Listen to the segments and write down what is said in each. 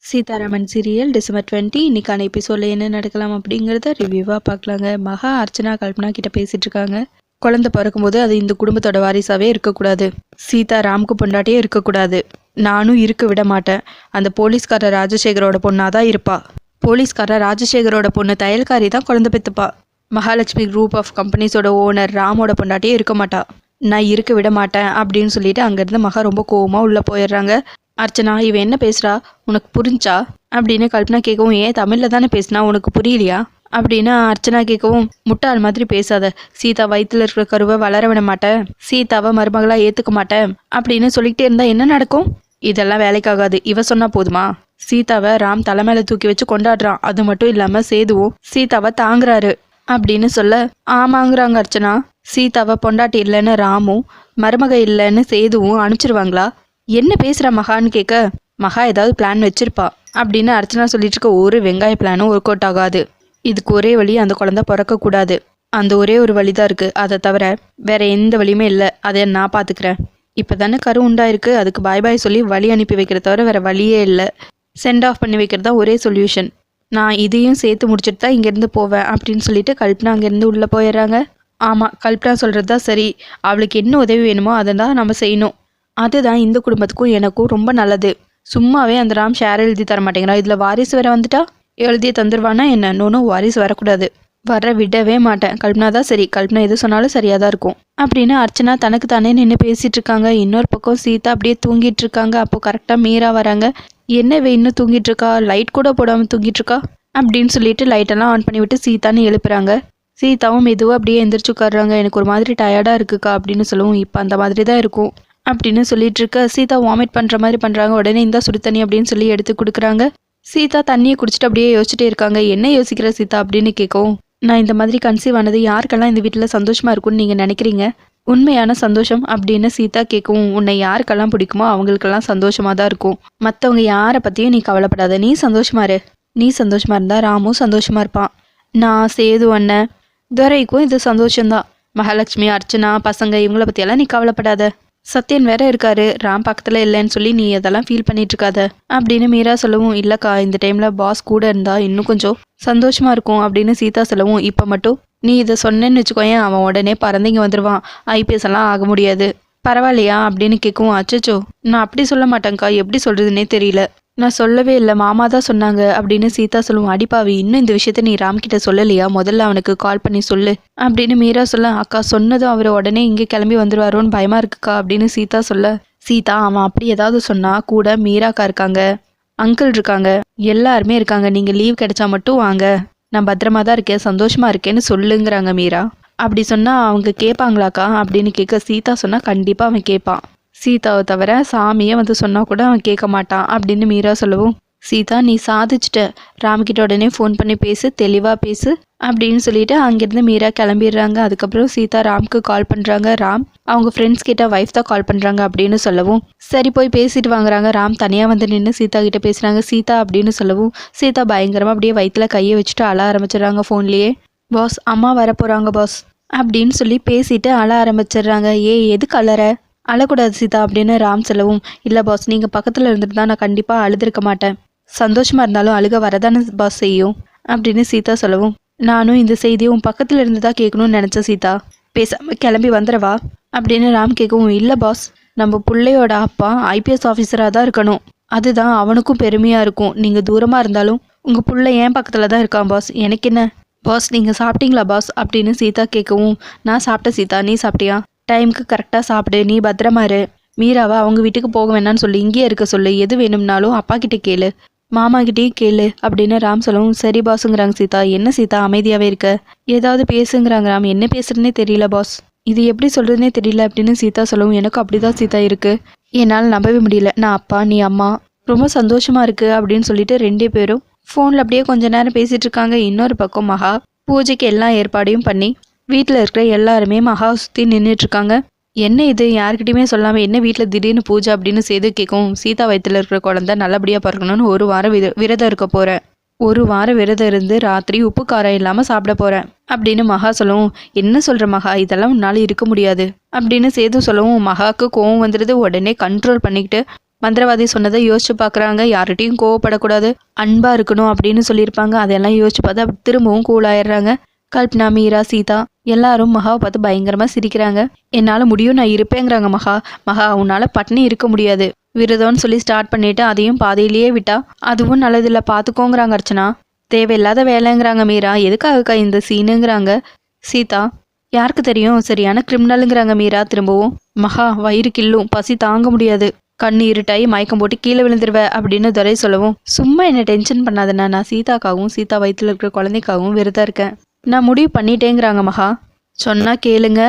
Sitharaman serial December 20 இன்னைக்கான எபிசோட்ல என்ன நடக்கலாம் அப்படிங்கிறத ரிவ்யூவாக பார்க்கலாங்க. மகா அர்ச்சனா கல்பனா கிட்ட பேசிட்டு இருக்காங்க. குழந்தை பிறக்கும்போது அது இந்த குடும்பத்தோட வாரிசாவே இருக்கக்கூடாது, சீதா ராமுக்கு பொண்டாட்டியே இருக்கக்கூடாது, நானும் இருக்க விட மாட்டேன். அந்த போலீஸ்காரர் ராஜசேகரோட பொண்ணாதான் இருப்பா. போலீஸ்காரர் ராஜசேகரோட பொண்ணு தையல்காரி தான் குழந்தை பெற்றுப்பா. Mahalakshmi group of கம்பெனிஸோட owner ராமோட Pondattiye இருக்க மாட்டா. நான் இருக்க விட மாட்டேன் அப்படின்னு சொல்லிட்டு அங்கேருந்து மகா ரொம்ப கோவமாக உள்ளே போயிடுறாங்க. அர்ச்சனா, இவ என்ன பேசுறா, உனக்கு புரிஞ்சா அப்படின்னு கல்பனா கேட்கவும், ஏன் தமிழில் தானே பேசினா, உனக்கு புரியலையா அப்படின்னு அர்ச்சனா கேட்கவும், முட்டாள் மாதிரி பேசாத, சீதா வயிற்றுல இருக்கிற கருவை வளர விட மாட்டேன், சீதாவை மருமகளாக ஏற்றுக்க மாட்டேன் அப்படின்னு சொல்லிக்கிட்டே இருந்தா என்ன நடக்கும்? இதெல்லாம் வேலைக்காகாது, இவ சொன்னா போதுமா? சீதாவை ராம் தலைமையில தூக்கி வச்சு கொண்டாடுறான், அது மட்டும் இல்லாம சேதுவும் சீதாவை தாங்குறாரு அப்படின்னு சொல்ல, ஆமாங்கிறாங்க அர்ச்சனா. சீதாவை பொண்டாட்டி இல்லைன்னு ராமும் மருமக இல்லைன்னு சேதுவும் அனுப்பிச்சிருவாங்களா? என்ன பேசுகிற மகான்னு கேட்க, மகா ஏதாவது பிளான் வச்சிருப்பா அப்படின்னு அர்ச்சனா சொல்லிட்டு இருக்க. ஒரு வெங்காய பிளானும் ஒர்க் அவுட் ஆகாது. இதுக்கு ஒரே வழி, அந்த குழந்தை பிறக்கக்கூடாது. அந்த ஒரே ஒரு வழி தான் இருக்குது, அதை தவிர வேற எந்த வழியுமே இல்லை. அதை நான் பார்த்துக்கிறேன். இப்போ தானே கரு உண்டாயிருக்கு, அதுக்கு பாய் பாய் சொல்லி வழி அனுப்பி வைக்கிற தவிர வேற வழியே இல்லை. சென்ட் ஆஃப் பண்ணி வைக்கிறது தான் ஒரே சொல்யூஷன். நான் இதையும் சேர்த்து முடிச்சுட்டு தான் இங்கேருந்து போவேன் அப்படின்னு சொல்லிட்டு கல்பனா அங்கேருந்து உள்ளே போயிடுறாங்க. ஆமாம், கல்பனா சொல்கிறது தான் சரி. அவளுக்கு என்ன உதவி வேணுமோ அதை தான் நம்ம செய்யணும். அதுதான் இந்த குடும்பத்துக்கும் எனக்கும் ரொம்ப நல்லது. சும்மாவே அந்த ராம் ஷேர் எழுதி தர மாட்டேங்கிறா, இதில் வாரிசு வேற வந்துட்டா எழுதியே தந்துடுவானா என்ன? நோனும் வாரிசு வரக்கூடாது, வர விடவே மாட்டேன். கல்பனா தான் சரி, கல்பனா எது சொன்னாலும் சரியாக தான் இருக்கும் அப்படின்னு அர்ச்சனா தனக்கு தானே நின்று பேசிட்டு இருக்காங்க. இன்னொரு பக்கம் சீதா அப்படியே தூங்கிட்டு இருக்காங்க. அப்போ கரெக்டாக மீரா வராங்க. என்னவே இன்னும் தூங்கிட்டு இருக்கா, லைட் கூட போடாமல் தூங்கிட்டு இருக்கா அப்படின்னு சொல்லிட்டு லைட்டெல்லாம் ஆன் பண்ணி விட்டு சீதான்னு எழுப்புறாங்க. சீதாவும் மெதுவாக அப்படியே எந்திரிச்சு உட்காடுறாங்க. எனக்கு ஒரு மாதிரி டயர்டாக இருக்குக்கா அப்படின்னு சொல்லவும், இப்போ அந்த மாதிரி தான் இருக்கும் அப்படின்னு சொல்லிட்டு இருக்க. சீதா வாமிட் பண்ணுற மாதிரி பண்ணுறாங்க. உடனே இந்த சுடு தண்ணி அப்படின்னு சொல்லி எடுத்து கொடுக்குறாங்க. சீதா தண்ணியை குடிச்சிட்டு அப்படியே யோசிச்சுட்டே இருக்காங்க. என்ன யோசிக்கிற சீதா அப்படின்னு கேட்கவும், நான் இந்த மாதிரி கன்சீவ் ஆனது யாருக்கெல்லாம் இந்த வீட்டில் சந்தோஷமா இருக்கும்னு நீங்கள் நினைக்கிறீங்க? உண்மையான சந்தோஷம் அப்படின்னு சீதா கேட்கவும், உன்னை யாருக்கெல்லாம் பிடிக்குமோ அவங்களுக்கெல்லாம் சந்தோஷமாக தான் இருக்கும். மற்றவங்க யாரை பற்றியும் நீ கவலைப்படாத, நீ சந்தோஷமா இரு. நீ சந்தோஷமா இருந்தால் ராமும் சந்தோஷமா இருப்பான். நான் சேது அண்ணன் துரைக்கும் இது சந்தோஷம்தான். மகாலட்சுமி அர்ச்சனா பசங்க இவங்கள பற்றியெல்லாம் நீ கவலைப்படாத. சத்யன் வேற இருக்காரு, ராம் பக்கத்தில் இல்லைன்னு சொல்லி நீ அதெல்லாம் ஃபீல் பண்ணிட்டு இருக்காத அப்படின்னு மீரா சொல்லவும், இல்லைக்கா இந்த டைமில் பாஸ் கூட இருந்தா இன்னும் கொஞ்சம் சந்தோஷமா இருக்கும் அப்படின்னு சீதா சொல்லவும், இப்போ மட்டும் நீ இதை சொன்னேன்னு வச்சுக்கோயேன், அவன் உடனே பறந்து இங்கே வந்துடுவான், ஐபிஎஸ் எல்லாம் ஆக முடியாது, பரவாயில்லையா அப்படின்னு கேட்கவும், அச்சச்சோ நான் அப்படி சொல்ல மாட்டேங்க்கா, எப்படி சொல்கிறதுனே தெரியல, நான் சொல்லவே இல்லை, மாமா தான் சொன்னாங்க அப்படின்னு சீதா சொல்லுவோம். அடிப்பாவி, இன்னும் இந்த விஷயத்த நீ ராம்கிட்ட சொல்லலையா, முதல்ல அவனுக்கு கால் பண்ணி சொல்லு அப்படின்னு மீரா சொல்ல, அக்கா சொன்னதும் அவர் உடனே இங்கே கிளம்பி வந்துருவாரோன்னு பயமா இருக்குக்கா அப்படின்னு சீதா சொல்ல, சீதா அவன் அப்படி ஏதாவது சொன்னா கூட மீராக்கா இருக்காங்க, அங்கிள் இருக்காங்க, எல்லாருமே இருக்காங்க, நீங்க லீவ் கிடைச்சா மட்டும் வாங்க, நான் பத்திரமா தான் இருக்கேன், சந்தோஷமா இருக்கேன்னு சொல்லுங்கிறாங்க மீரா. அப்படி சொன்னா அவங்க கேட்பாங்களாக்கா அப்படின்னு கேட்க, சீதா சொன்னா கண்டிப்பா அவன் கேட்பான். சீதாவை தவிர சாமியை வந்து சொன்னா கூட அவன் கேட்க மாட்டான் அப்படின்னு மீரா சொல்லவும், சீதா நீ சாதிச்சிட்ட, ராம்கிட்ட உடனே ஃபோன் பண்ணி பேசு, தெளிவா பேசு அப்படின்னு சொல்லிட்டு அங்கிருந்து மீரா கிளம்பிடுறாங்க. அதுக்கப்புறம் சீதா ராம்க்கு கால் பண்றாங்க. ராம் அவங்க ஃப்ரெண்ட்ஸ் கிட்ட வைஃப் தான் கால் பண்றாங்க அப்படின்னு சொல்லவும், சரி போய் பேசிட்டு வாங்குறாங்க. ராம் தனியா வந்து நின்று சீதா கிட்ட பேசுறாங்க. சீதா அப்படின்னு சொல்லவும், சீதா பயங்கரமா அப்படியே வயிற்றுல கையை வச்சுட்டு அழ ஆரம்பிச்சிடுறாங்க ஃபோன்லயே. பாஸ் அம்மா வரப்போறாங்க பாஸ் அப்படின்னு சொல்லி பேசிட்டு அழ ஆரம்பிச்சிடுறாங்க. எதுக்கு அழற? அழக்கூடாது சீதா அப்படின்னு ராம் சொல்லவும், இல்லை பாஸ் நீங்கள் பக்கத்தில் இருந்துட்டு தான் நான் கண்டிப்பாக அழுதுருக்க மாட்டேன், சந்தோஷமாக இருந்தாலும் அழுக வரதானே பாஸ் செய்யும் அப்படின்னு சீதா சொல்லவும், நானும் இந்த செய்தியை உன் பக்கத்தில் இருந்து தான் கேட்கணும்னு நினச்சேன் சீதா, பேசாமல் கிளம்பி வந்துடவா அப்படின்னு ராம் கேட்கவும், இல்லை பாஸ் நம்ம பிள்ளையோட அப்பா ஐபிஎஸ் ஆஃபீஸராக தான் இருக்கணும், அதுதான் அவனுக்கும் பெருமையாக இருக்கும், நீங்கள் தூரமாக இருந்தாலும் உங்கள் பிள்ளை ஏன் பக்கத்தில் தான் இருக்கான் பாஸ், எனக்கு என்ன பாஸ் நீங்கள் சாப்பிட்டீங்களா பாஸ் அப்படின்னு சீதா கேட்கவும், நான் சாப்பிட்டேன் சீதா, நீ சாப்பிட்டியா? டைமுக்கு கரெக்டாக சாப்பிடு, நீ பத்திரமா இரு, மீராவை அவங்க வீட்டுக்கு போக வேணான்னு சொல்லி இங்கேயே இருக்க சொல்லு, எது வேணும்னாலும் அப்பா கிட்டே கேளு, மாமா கிட்டேயும் கேளு அப்படின்னு ராம் சொல்லவும், சரி பாஸுங்கிறாங்க சீதா. என்ன சீதா அமைதியாகவே இருக்க, ஏதாவது பேசுங்கிறாங்க ராம். என்ன பேசுறதுனே தெரியல பாஸ், இது எப்படி சொல்கிறதுனே தெரியல அப்படின்னு சீதா சொல்லவும், எனக்கு அப்படிதான் சீதா இருக்கு, என்னால் நம்பவே முடியல, நான் அப்பா நீ அம்மா, ரொம்ப சந்தோஷமா இருக்கு அப்படின்னு சொல்லிட்டு ரெண்டே பேரும் ஃபோனில் அப்படியே கொஞ்ச நேரம் பேசிட்டு இருக்காங்க. இன்னொரு பக்கம் மகா பூஜைக்கு எல்லா ஏற்பாடையும் பண்ணி வீட்டில் இருக்கிற எல்லாருமே மகா சுற்றி நின்றுட்டு இருக்காங்க. என்ன இது யார்கிட்டையுமே சொல்லாமல் என்ன வீட்டில் திடீர்னு பூஜை அப்படின்னு சேது கேட்கும். சீதா வயிற்றுல இருக்கிற குழந்தை நல்லபடியாக பிறக்கணும்னு ஒரு வாரம் விரதம் இருக்க போகிறேன், ஒரு வாரம் விரதம் இருந்து ராத்திரி உப்பு காரம் இல்லாமல் சாப்பிட போகிறேன் அப்படின்னு மகா சொல்லவும், என்ன சொல்கிற மகா, இதெல்லாம் உன்னால் இருக்க முடியாது அப்படின்னு சேது சொல்லவும், மகாவுக்கு கோவம் வந்துடுது. உடனே கண்ட்ரோல் பண்ணிக்கிட்டு, மந்திரவாதி சொன்னதை யோசிச்சு பார்க்குறாங்க. யார்கிட்டையும் கோவப்படக்கூடாது, அன்பாக இருக்கணும் அப்படின்னு சொல்லியிருப்பாங்க. அதெல்லாம் யோசிச்சு பார்த்து அப்படி திரும்பவும் கூலாயிடுறாங்க. கல்பனா, மீரா, சீதா எல்லாரும் மகாவை பார்த்து பயங்கரமாக சிரிக்கிறாங்க. என்னால் முடியும், நான் இருப்பேங்கிறாங்க மகா. மகா, உன்னால் பட்னி இருக்க முடியாது, விரதம்னு சொல்லி ஸ்டார்ட் பண்ணிட்டு அதையும் பாதையிலேயே விட்டா அதுவும் நல்லதில்லை, பார்த்துக்கோங்கிறாங்க அர்ச்சனா. தேவையில்லாத வேலைங்கிறாங்க மீரா. எதுக்காகக்கா இந்த சீனுங்கிறாங்க சீதா. யாருக்கு தெரியும், சரியான கிரிமினலுங்கிறாங்க மீரா திரும்பவும். மகா, வயிறு கில்லும், பசி தாங்க முடியாது, கண்ணு இருட்டாயி மயக்கம் போட்டு கீழே விழுந்துருவ அப்படின்னு துரை சொல்லவும், சும்மா என்ன டென்ஷன் பண்ணாதண்ணா, நான் சீதாக்காகவும் சீதா வயிற்றுல இருக்கிற குழந்தைக்காகவும் விரதம் இருக்கேன், நான் முடிவு பண்ணிட்டேங்கிறாங்க மகா. சொன்னா கேளுங்க,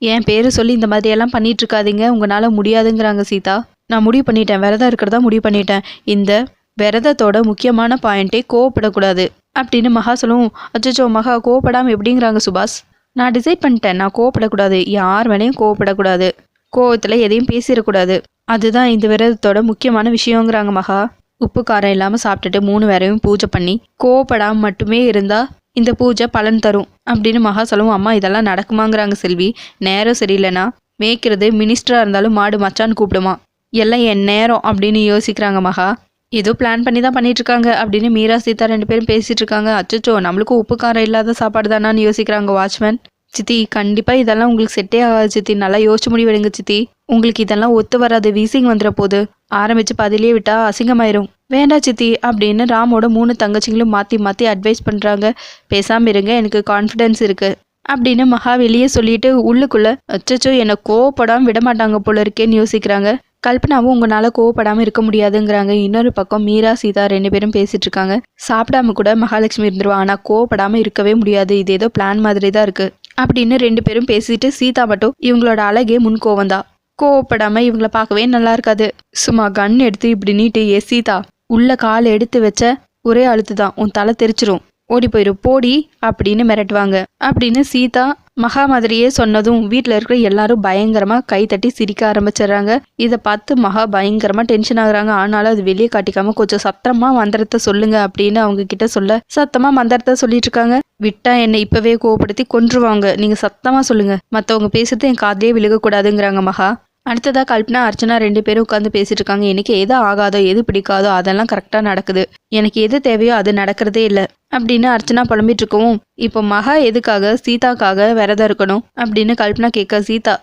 என் பேரு சொல்லி இந்த மாதிரியெல்லாம் பண்ணிட்டு இருக்காதீங்க, உங்களால முடியாதுங்கிறாங்க சீதா. நான் முடிவு பண்ணிட்டேன், விரதம் இருக்கிறதா முடிவு பண்ணிட்டேன். இந்த விரதத்தோட முக்கியமான பாயிண்டே கோவப்படக்கூடாது அப்படின்னு மகா சொல்லவும், அச்சோ மகா கோவப்படாமல் எப்படிங்கிறாங்க சுபாஷ். நான் டிசைட் பண்ணிட்டேன், நான் கோவப்படக்கூடாது, யார் வேணையும் கோவப்படக்கூடாது, கோவத்தில் எதையும் பேசிடக்கூடாது, அதுதான் இந்த விரதத்தோட முக்கியமான விஷயங்கிறாங்க மகா. உப்பு காரம் இல்லாமல் சாப்பிட்டுட்டு 3 வேளையும் பூஜை பண்ணி கோவப்படாமல் மட்டுமே இருந்தால் இந்த பூஜை பலன் தரும் அப்படின்னு மகா சொல்லவும், அம்மா இதெல்லாம் நடக்குமாங்கிறாங்க செல்வி. நேரம் சரியில்லைனா மேய்க்கிறது மினிஸ்டராக இருந்தாலும் மாடு மச்சான்னு கூப்பிடுமா, எல்லாம் என் நேரம் அப்படின்னு யோசிக்கிறாங்க மகா. ஏதோ பிளான் பண்ணி தான் பண்ணிட்டு இருக்காங்க அப்படின்னு மீரா சீதா 2 பேரும் பேசிட்டு இருக்காங்க. அச்சோ, நம்மளுக்கும் உப்பு காரம் இல்லாத சாப்பாடு தானான்னு யோசிக்கிறாங்க வாட்ச்மேன். சித்தி, கண்டிப்பாக இதெல்லாம் உங்களுக்கு செட்டே ஆகாது சித்தி, நல்லா யோசிச்சு முடிவெடுங்க சித்தி, உங்களுக்கு இதெல்லாம் ஒத்து வராது, வீசிங் வந்துட போது, ஆரம்பிச்சு பதிலே விட்டா அசிங்கமாயிரும், வேண்டா சித்தி அப்படின்னு ராமோட 3 தங்கச்சிங்களும் மாற்றி மாற்றி அட்வைஸ் பண்ணுறாங்க. பேசாமல் இருங்க, எனக்கு கான்ஃபிடென்ஸ் இருக்கு அப்படின்னு மகா வெளியே சொல்லிட்டு உள்ளுக்குள்ள அச்சோ என்னை கோவப்படாமல் விட மாட்டாங்க போல இருக்கேன்னு யோசிக்கிறாங்க. கல்பனாவும் உங்களால் கோவப்படாமல் இருக்க முடியாதுங்கிறாங்க. இன்னொரு பக்கம் மீரா சீதா 2 பேரும் பேசிட்டு இருக்காங்க. சாப்பிடாம கூட மகாலட்சுமி இருந்துருவா, ஆனால் கோவப்படாமல் இருக்கவே முடியாது, இது ஏதோ பிளான் மாதிரி தான் இருக்கு அப்படின்னு 2 பேரும் பேசிட்டு, சீதா மட்டும் இவங்களோட அழகே முன் கோவந்தா, கோவப்படாம இவங்கள பார்க்கவே நல்லா இருக்காது. சும்மா கன் எடுத்து இப்படி நீட்டு, ஏ சீதா, உள்ள கால் எடுத்து வச்ச ஒரே அழுத்து தான் உன் தலை தெரிச்சிரும், ஓடி போயிடும் போடி அப்படின்னு மிரட்டுவாங்க அப்படின்னு சீதா மகா மாதிரியே சொன்னதும் வீட்டில் இருக்கிற எல்லாரும் பயங்கரமாக கை தட்டி சிரிக்க ஆரம்பிச்சிடுறாங்க. இதை பார்த்து மகா பயங்கரமாக டென்ஷன் ஆகுறாங்க. ஆனாலும் அது வெளியே காட்டிக்காம கொஞ்சம் சத்தமாக மந்திரத்தை சொல்லுங்க அப்படின்னு அவங்க கிட்ட சொல்ல சத்தமாக மந்திரத்தை சொல்லிட்டு இருக்காங்க. விட்டா என்னை இப்பவே கோவப்படுத்தி கொன்றுவாங்க, நீங்கள் சத்தமாக சொல்லுங்க, மற்றவங்க பேசுறது என் காதிலே விழுகக்கூடாதுங்கிறாங்க மகா. அடுத்ததா கல்பனா, அர்ச்சனா 2 பேரும் உட்காந்து பேசிட்டு இருக்காங்க. எனக்கு எது ஆகாதோ எது பிடிக்காதோ அதெல்லாம் கரெக்டாக நடக்குது, எனக்கு எது தேவையோ அது நடக்கிறதே இல்லை அப்படின்னு அர்ச்சனா புலம்பிட்டு இருக்கவும், இப்போ மகா எதுக்காக சீதாக்காக விரதம் இருக்கணும் அப்படின்னு கல்பனா கேட்க, சீதா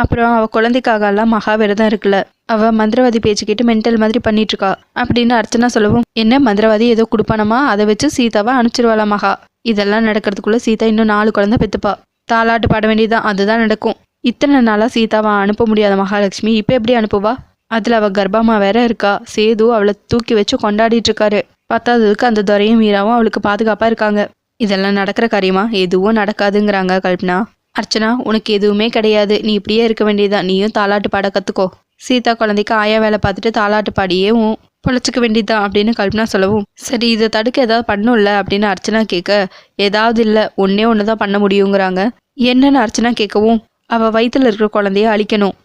அப்புறம் அவ குழந்தைக்காக எல்லாம் மகா விரதம் இருக்குல்ல, அவ மந்திரவாதி பேச்சு கேட்டு மென்டல் மாதிரி பண்ணிட்டு இருக்கா அப்படின்னு அர்ச்சனா சொல்லவும், என்ன மந்திரவாதி ஏதோ கொடுப்பானமா, அதை வச்சு சீதாவை அனுப்பிச்சிருவாளா மகா, இதெல்லாம் நடக்கிறதுக்குள்ள சீதா இன்னும் 4 குழந்தை பெத்துப்பா, தாலாட்டு பாட வேண்டியதுதான், அதுதான் நடக்கும். இத்தனை நாளாக சீதாவை அனுப்ப முடியாத மகாலட்சுமி இப்போ எப்படி அனுப்புவா, அதில் அவள் கர்ப்பமா வேற இருக்கா, சேது அவளை தூக்கி வச்சு கொண்டாடிட்டு இருக்காரு, பத்தாததுக்கு அந்த துரையும் மீராவும் அவளுக்கு பாதுகாப்பாக இருக்காங்க, இதெல்லாம் நடக்கிற காரியமா, எதுவும் நடக்காதுங்கிறாங்க கல்பனா. அர்ச்சனா, உனக்கு எதுவுமே கிடையாது, நீ இப்படியே இருக்க வேண்டியதுதான், நீயும் தாலாட்டு பாட கற்றுக்கோ, சீதா குழந்தைக்கு ஆயா வேலை பார்த்துட்டு தாலாட்டு பாடியே பொழைச்சிக்க வேண்டியதுதான் அப்படின்னு கல்பனா சொல்லவும், சரி இதை தடுக்க ஏதாவது பண்ணும்ல அப்படின்னு அர்ச்சனா கேட்க, ஏதாவது இல்லை, ஒன்னே ஒன்று தான் பண்ண முடியுங்கிறாங்க. என்னன்னு அர்ச்சனா கேட்கவும், அவள் வயிற்றுல இருக்கிற குழந்தைய அழிக்கணும்,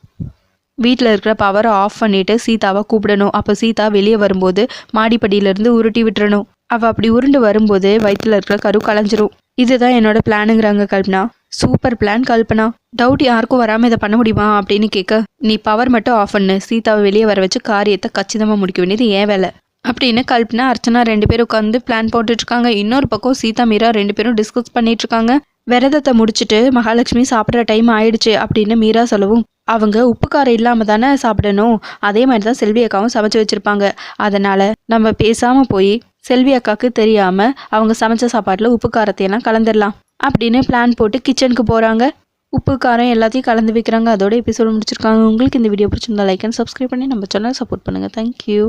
வீட்டில் இருக்கிற பவரை ஆஃப் பண்ணிட்டு சீதாவை கூப்பிடணும், அப்போ சீதா வெளியே வரும்போது மாடிப்படியிலேருந்து உருட்டி விட்டுறணும், அவள் அப்படி உருண்டு வரும்போது வயிற்றுல இருக்கிற கரு கலைஞ்சிரும், இதுதான் என்னோட பிளானுங்கிறாங்க Kalpana. Super plan Kalpana, doubt யாருக்கும் வராமல் இதை பண்ண முடியுமா அப்படின்னு கேட்க, நீ பவர் மட்டும் ஆஃப் பண்ணு, சீதாவை வெளியே வர வச்சு காரியத்தை கச்சிதமாக முடிக்க வேண்டியது ஏன் வேலை அப்படின்னு கல்பனா அர்ச்சனா 2 பேரும் உட்காந்து பிளான் போட்டுட்டு இருக்காங்க. இன்னொரு பக்கம் சீதா மீரா 2 பேரும் டிஸ்கஸ் பண்ணிட்டு இருக்காங்க. விரதத்தை முடிச்சுட்டு மகாலட்சுமி சாப்பிட்ற டைம் ஆயிடுச்சு அப்படின்னு மீரா சொல்லவும், அவங்க உப்பு காரம் இல்லாமல் தானே சாப்பிடணும், அதே மாதிரி தான் செல்வி அக்காவும் சமைச்சு வச்சுருப்பாங்க, அதனால் நம்ம பேசாமல் போய் செல்வி அக்காவுக்கு தெரியாமல் அவங்க சமைச்ச சாப்பாட்டில் உப்பு காரத்தையெல்லாம் கலந்துடலாம் அப்படின்னு பிளான் போட்டு கிச்சனுக்கு போகிறாங்க. உப்பு காரம் எல்லாத்தையும் கலந்து வைக்கிறாங்க. அதோட எபிசோடு முடிச்சிருக்காங்க. உங்களுக்கு இந்த வீடியோ பிடிச்சிருந்தா லைக் அண்ட் சப்ஸ்கிரைப் பண்ணி நம்ம சேனல் சப்போர்ட் பண்ணுங்கள். தேங்க்யூ.